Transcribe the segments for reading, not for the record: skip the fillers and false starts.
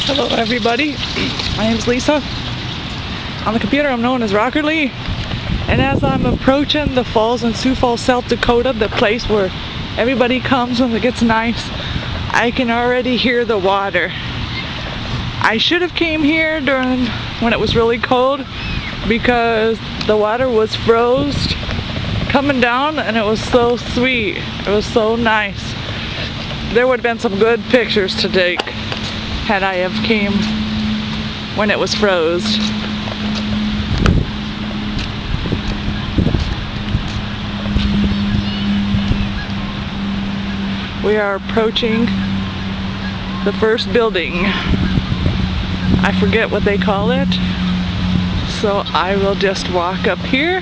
Hello everybody, my name is Lisa. On the computer I'm known as Rocker Lee. And as I'm approaching the falls in Sioux Falls, South Dakota, the place where everybody comes when it gets nice, I can already hear the water. I should have came here during when it was really cold because the water was froze coming down and it was so sweet. It was so nice. There would have been some good pictures to take had I have came when it was froze. We are approaching the first building. I forget what they call it, so I will just walk up here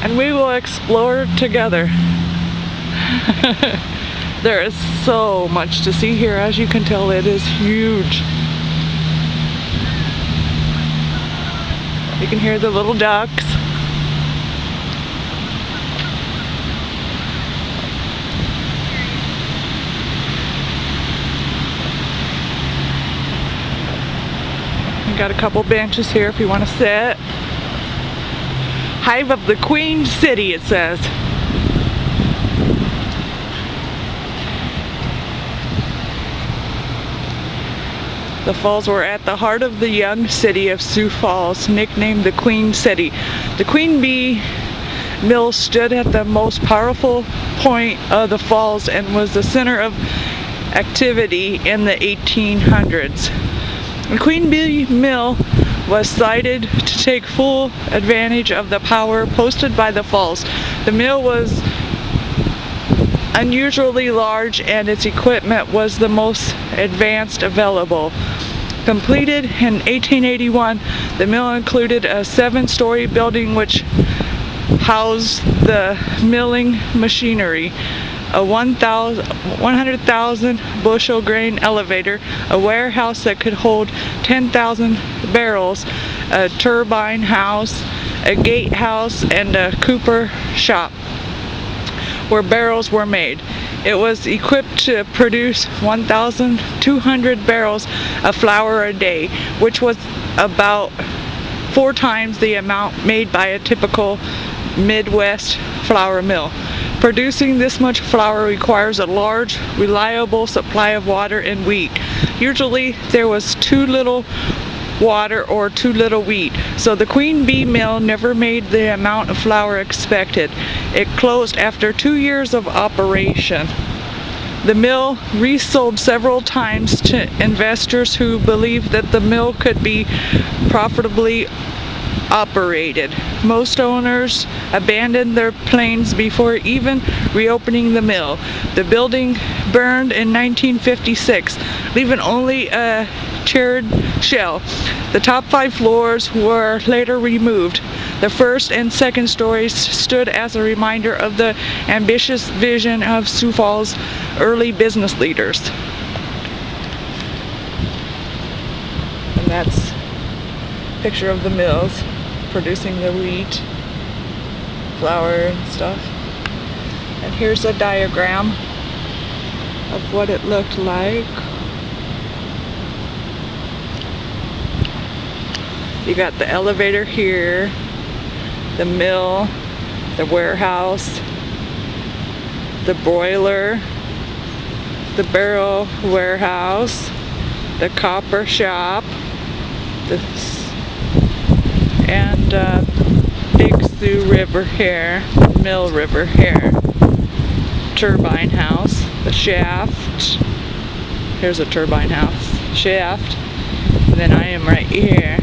and we will explore together. There is so much to see here. As you can tell, it is huge. You can hear the little ducks. We got a couple benches here if you want to sit. Hive of the Queen City, it says. The falls were at the heart of the young city of Sioux Falls, nicknamed the Queen City. The Queen Bee Mill stood at the most powerful point of the falls and was the center of activity in the 1800s. The Queen Bee Mill was sited to take full advantage of the power posted by the falls. The mill was unusually large and its equipment was the most advanced available. Completed in 1881, the mill included a 7-story building which housed the milling machinery, a 100,000 bushel grain elevator, a warehouse that could hold 10,000 barrels, a turbine house, a gatehouse, and a cooper shop where barrels were made. It was equipped to produce 1,200 barrels of flour a day, which was about 4 times the amount made by a typical Midwest flour mill. Producing this much flour requires a large, reliable supply of water and wheat. Usually there was too little water or too little wheat, so the Queen Bee Mill never made the amount of flour expected. It closed after 2 years of operation. The mill resold several times to investors who believed that the mill could be profitably operated. Most owners abandoned their plans before even reopening the mill. The building burned in 1956, leaving only a charred shell. The top 5 floors were later removed. The first and second stories stood as a reminder of the ambitious vision of Sioux Falls' early business leaders. And that's a picture of the mills producing the wheat, flour, and stuff. And here's a diagram of what it looked like. You got the elevator here, the mill, the warehouse, the broiler, the barrel warehouse, the copper shop, and Big Sioux River here, Mill River here, turbine house, the shaft. Here's a turbine house, shaft, and then I am right here.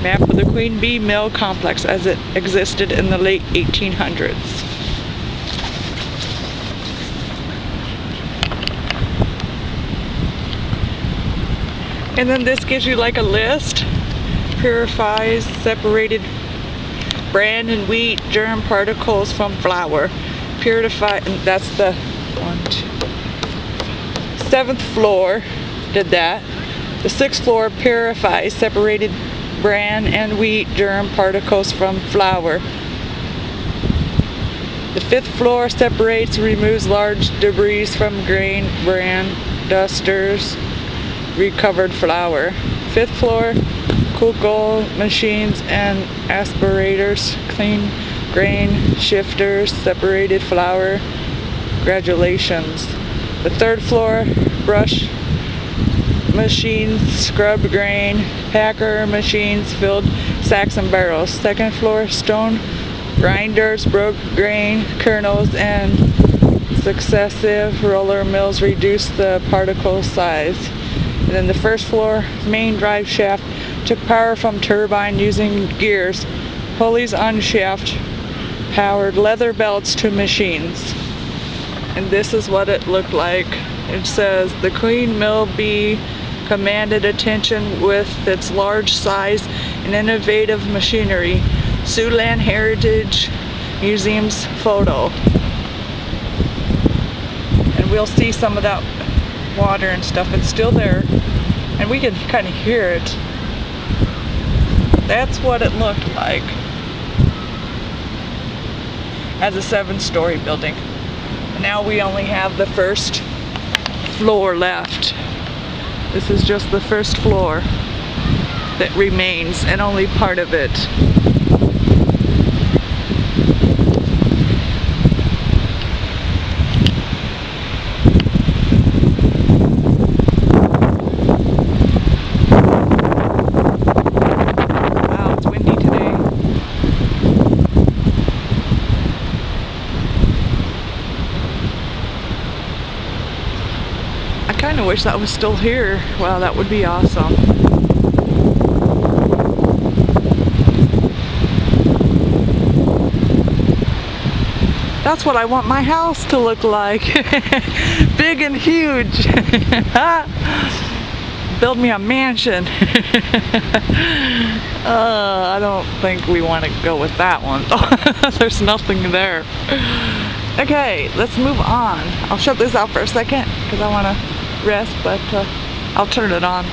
Map of the Queen Bee Mill complex as it existed in the late 1800s. And then this gives you like a list. Purifies separated bran and wheat germ particles from flour. Purify, and that's the 7th floor did that. The 6th floor purifies separated bran and wheat germ particles from flour. The 5th floor separates and removes large debris from grain, bran, dusters. recovered flour. 5th floor, cocoa machines and aspirators, clean grain shifters, separated flour, granulations. The 3rd floor, brush machines, scrubbed grain, packer machines, filled sacks and barrels. 2nd floor, stone grinders, broke grain kernels, and successive roller mills reduce the particle size. And then the 1st floor, main drive shaft, took power from turbine using gears, pulleys on shaft, powered leather belts to machines. And this is what it looked like. It says, the Queen Mill Bee commanded attention with its large size and innovative machinery. Siouxland Heritage Museum's photo. And we'll see some of that water and stuff. It's still there, and we can kind of hear it. That's what it looked like as a 7-story building. And now we only have the 1st floor left. This is just the 1st floor that remains, and only part of it. I kind of wish that was still here. Wow, that would be awesome. That's what I want my house to look like. Big and huge. Build me a mansion. I don't think we want to go with that one. There's nothing there. Okay, let's move on. I'll shut this out for a second because I want to rest, but I'll turn it on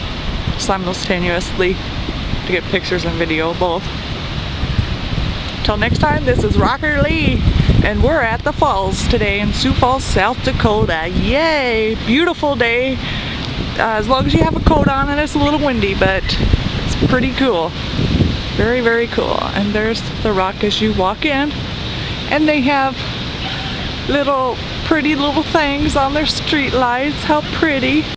simultaneously to get pictures and video both. Till next time, this is Rocker Lee, and we're at the falls today in Sioux Falls, South Dakota. Yay! Beautiful day. As long as you have a coat on, and it's a little windy, but it's pretty cool. Very, very cool. And there's the rock as you walk in, and they have little pretty little things on their street lights. How pretty.